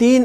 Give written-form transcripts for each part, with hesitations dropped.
3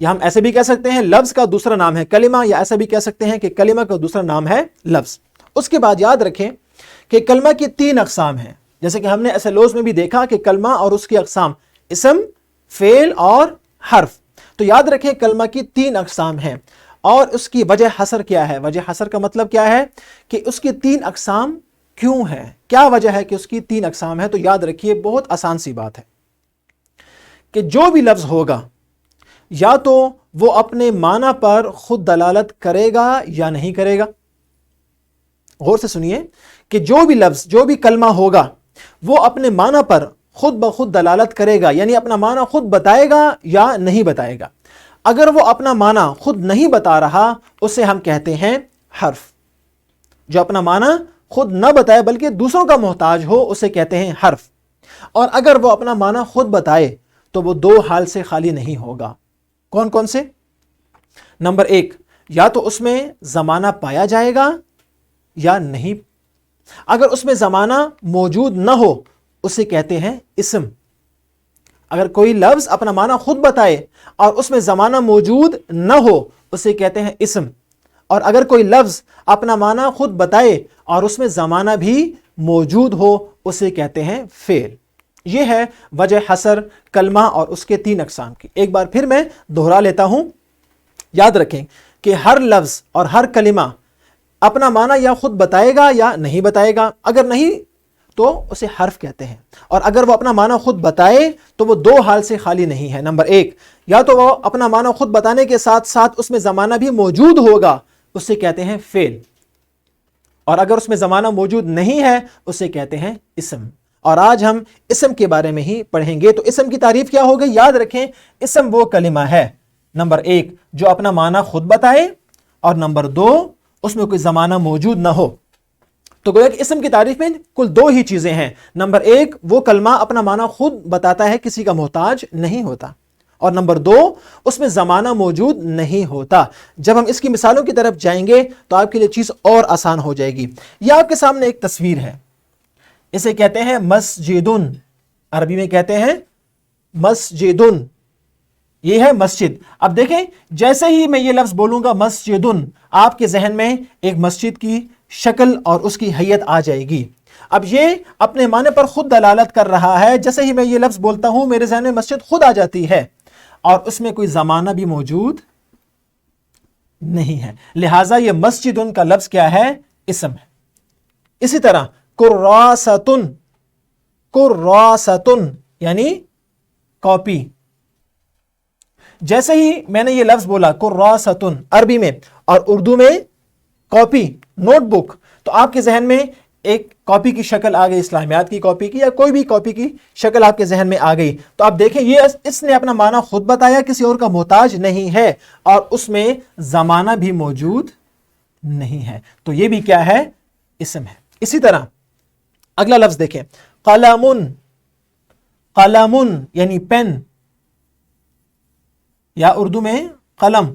یا ہم ایسے بھی کہہ سکتے ہیں لفظ کا دوسرا نام ہے کلمہ، یا ایسا بھی کہہ سکتے ہیں کہ کلمہ کا دوسرا نام ہے لفظ۔ اس کے بعد یاد رکھیں کہ کلمہ کی 3 اقسام ہیں، جیسے کہ ہم نے SLOs میں بھی دیکھا کہ کلمہ اور اس کی اقسام اسم، فعل اور حرف۔ تو یاد رکھیں کلمہ کی 3 اقسام ہیں، اور اس کی وجہ حصر کیا ہے؟ وجہ حصر کا مطلب کیا ہے کہ اس کی 3 اقسام کیوں ہے، کیا وجہ ہے کہ اس کی 3 اقسام ہے؟ تو یاد رکھیے بہت آسان سی بات ہے کہ جو بھی لفظ ہوگا یا تو وہ اپنے معنی پر خود دلالت کرے گا یا نہیں کرے گا۔ غور سے سنیے کہ جو بھی لفظ، جو بھی کلمہ ہوگا وہ اپنے معنی پر خود بخود دلالت کرے گا، یعنی اپنا معنی خود بتائے گا یا نہیں بتائے گا۔ اگر وہ اپنا معنی خود نہیں بتا رہا اسے ہم کہتے ہیں حرف۔ جو اپنا معنی خود نہ بتائے بلکہ دوسروں کا محتاج ہو اسے کہتے ہیں حرف۔ اور اگر وہ اپنا معنی خود بتائے تو وہ 2 حال سے خالی نہیں ہوگا۔ کون کون سے؟ نمبر 1، یا تو اس میں زمانہ پایا جائے گا یا نہیں۔ اگر اس میں زمانہ موجود نہ ہو اسے کہتے ہیں اسم۔ اگر کوئی لفظ اپنا معنی خود بتائے اور اس میں زمانہ موجود نہ ہو اسے کہتے ہیں اسم، اور اگر کوئی لفظ اپنا معنی خود بتائے اور اس میں زمانہ بھی موجود ہو اسے کہتے ہیں فعل۔ یہ ہے وجہ حصر کلمہ اور اس کے 3 اقسام کی۔ ایک بار پھر میں دہرا لیتا ہوں، یاد رکھیں کہ ہر لفظ اور ہر کلمہ اپنا معنی یا خود بتائے گا یا نہیں بتائے گا۔ اگر نہیں تو اسے حرف کہتے ہیں، اور اگر وہ اپنا معنی خود بتائے تو وہ 2 حال سے خالی نہیں ہے۔ نمبر 1، یا تو وہ اپنا معنی خود بتانے کے ساتھ ساتھ اس میں زمانہ بھی موجود ہوگا اسے کہتے ہیں فعل، اور اگر اس میں زمانہ موجود نہیں ہے اسے کہتے ہیں اسم۔ اور آج ہم اسم کے بارے میں ہی پڑھیں گے۔ تو اسم کی تعریف کیا ہوگی؟ یاد رکھیں اسم وہ کلمہ ہے، نمبر 1 جو اپنا معنی خود بتائے، اور نمبر 2 اس میں کوئی زمانہ موجود نہ ہو۔ تو گویا کہ اسم کی تعریف میں کل 2 ہی چیزیں ہیں۔ نمبر 1 وہ کلمہ اپنا معنی خود بتاتا ہے، کسی کا محتاج نہیں ہوتا، اور نمبر 2 اس میں زمانہ موجود نہیں ہوتا۔ جب ہم اس کی مثالوں کی طرف جائیں گے تو آپ کے لیے چیز اور آسان ہو جائے گی۔ یہ آپ کے سامنے ایک تصویر ہے، اسے کہتے ہیں مسجدن، عربی میں کہتے ہیں مسجدن، یہ ہے مسجد۔ اب دیکھیں جیسے ہی میں یہ لفظ بولوں گا مسجدن، آپ کے ذہن میں ایک مسجد کی شکل اور اس کی حیت آ جائے گی۔ اب یہ اپنے معنی پر خود دلالت کر رہا ہے، جیسے ہی میں یہ لفظ بولتا ہوں میرے ذہن میں مسجد خود آ جاتی ہے، اور اس میں کوئی زمانہ بھی موجود نہیں ہے، لہٰذا یہ مسجدن کا لفظ کیا ہے؟ اسم ہے۔ اسی طرح کراستن، کراستن یعنی کاپی۔ جیسے ہی میں نے یہ لفظ بولا کراستن عربی میں اور اردو میں کاپی، نوٹ بک، تو آپ کے ذہن میں ایک کاپی کی شکل آ گئی، اسلامیات کی کاپی کی یا کوئی بھی کاپی کی شکل آپ کے ذہن میں آ گئی۔ تو آپ دیکھیں یہ اس نے اپنا معنی خود بتایا، کسی اور کا محتاج نہیں ہے، اور اس میں زمانہ بھی موجود نہیں ہے، تو یہ بھی کیا ہے؟ اسم ہے۔ اسی طرح اگلا لفظ دیکھیں قلمن، قلمن یعنی پین، یا اردو میں قلم۔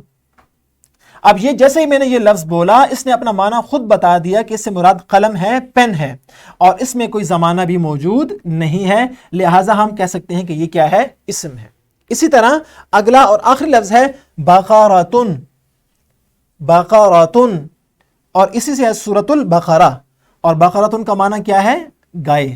اب یہ جیسے ہی میں نے یہ لفظ بولا اس نے اپنا معنی خود بتا دیا کہ اس سے مراد قلم ہے، پین ہے، اور اس میں کوئی زمانہ بھی موجود نہیں ہے، لہٰذا ہم کہہ سکتے ہیں کہ یہ کیا ہے؟ اسم ہے۔ اسی طرح اگلا اور آخری لفظ ہے بقرۃن، بقرۃن، اور اسی سے ہے سورۃ البقرہ، اور بقرۃن کا معنی کیا ہے؟ گائے۔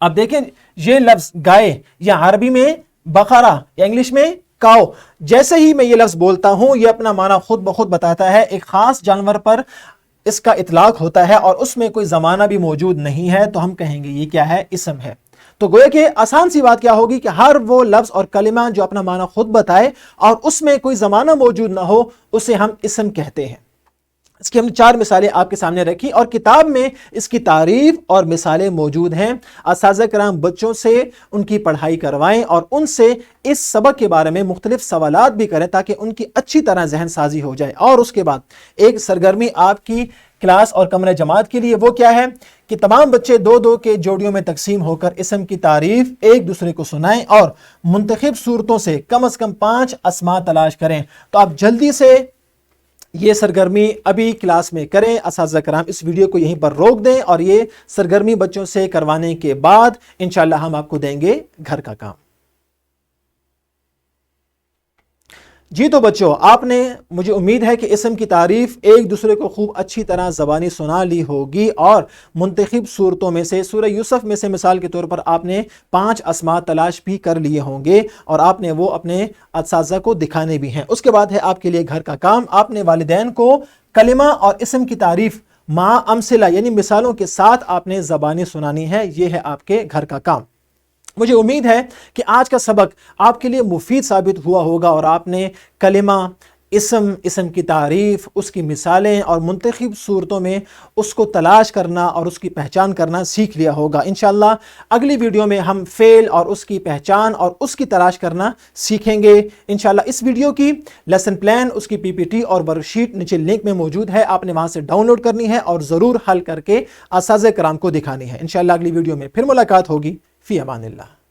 اب دیکھیں یہ لفظ گائے یا عربی میں بقرہ یا انگلش میں کاؤ، جیسے ہی میں یہ لفظ بولتا ہوں یہ اپنا معنی خود بخود بتاتا ہے، ایک خاص جانور پر اس کا اطلاق ہوتا ہے اور اس میں کوئی زمانہ بھی موجود نہیں ہے، تو ہم کہیں گے یہ کیا ہے؟ اسم ہے۔ تو گویا کہ آسان سی بات کیا ہوگی کہ ہر وہ لفظ اور کلمہ جو اپنا معنی خود بتائے اور اس میں کوئی زمانہ موجود نہ ہو اسے ہم اسم کہتے ہیں۔ اس کی ہم نے 4 مثالیں آپ کے سامنے رکھی، اور کتاب میں اس کی تعریف اور مثالیں موجود ہیں۔ اساتذہ کرام بچوں سے ان کی پڑھائی کروائیں اور ان سے اس سبق کے بارے میں مختلف سوالات بھی کریں تاکہ ان کی اچھی طرح ذہن سازی ہو جائے۔ اور اس کے بعد ایک سرگرمی آپ کی کلاس اور کمرہ جماعت کے لیے، وہ کیا ہے کہ تمام بچے 2-2 کے جوڑیوں میں تقسیم ہو کر اسم کی تعریف ایک دوسرے کو سنائیں اور منتخب صورتوں سے کم از کم 5 اسماء تلاش کریں۔ تو آپ جلدی سے یہ سرگرمی ابھی کلاس میں کریں۔ اساتذہ کرام اس ویڈیو کو یہیں پر روک دیں اور یہ سرگرمی بچوں سے کروانے کے بعد انشاءاللہ ہم آپ کو دیں گے گھر کا کام۔ جی تو بچوں، آپ نے، مجھے امید ہے کہ اسم کی تعریف ایک دوسرے کو خوب اچھی طرح زبانی سنا لی ہوگی، اور منتخب صورتوں میں سے سورہ یوسف میں سے مثال کے طور پر آپ نے 5 اسماء تلاش بھی کر لیے ہوں گے، اور آپ نے وہ اپنے اساتذہ کو دکھانے بھی ہیں۔ اس کے بعد ہے آپ کے لیے گھر کا کام، آپ نے والدین کو کلمہ اور اسم کی تعریف مع امثلہ یعنی مثالوں کے ساتھ آپ نے زبانی سنانی ہے۔ یہ ہے آپ کے گھر کا کام۔ مجھے امید ہے کہ آج کا سبق آپ کے لیے مفید ثابت ہوا ہوگا، اور آپ نے کلمہ، اسم کی تعریف، اس کی مثالیں اور منتخب صورتوں میں اس کو تلاش کرنا اور اس کی پہچان کرنا سیکھ لیا ہوگا۔ انشاءاللہ اگلی ویڈیو میں ہم فعل اور اس کی پہچان اور اس کی تلاش کرنا سیکھیں گے انشاءاللہ۔ اس ویڈیو کی لیسن پلان، اس کی پی پی ٹی اور ورک شیٹ نیچے لنک میں موجود ہے، آپ نے وہاں سے ڈاؤن لوڈ کرنی ہے اور ضرور حل کر کے اساتذہ کرام کو دکھانی ہے۔ انشاءاللہ اگلی ویڈیو میں پھر ملاقات ہوگی۔ فی امان اللہ۔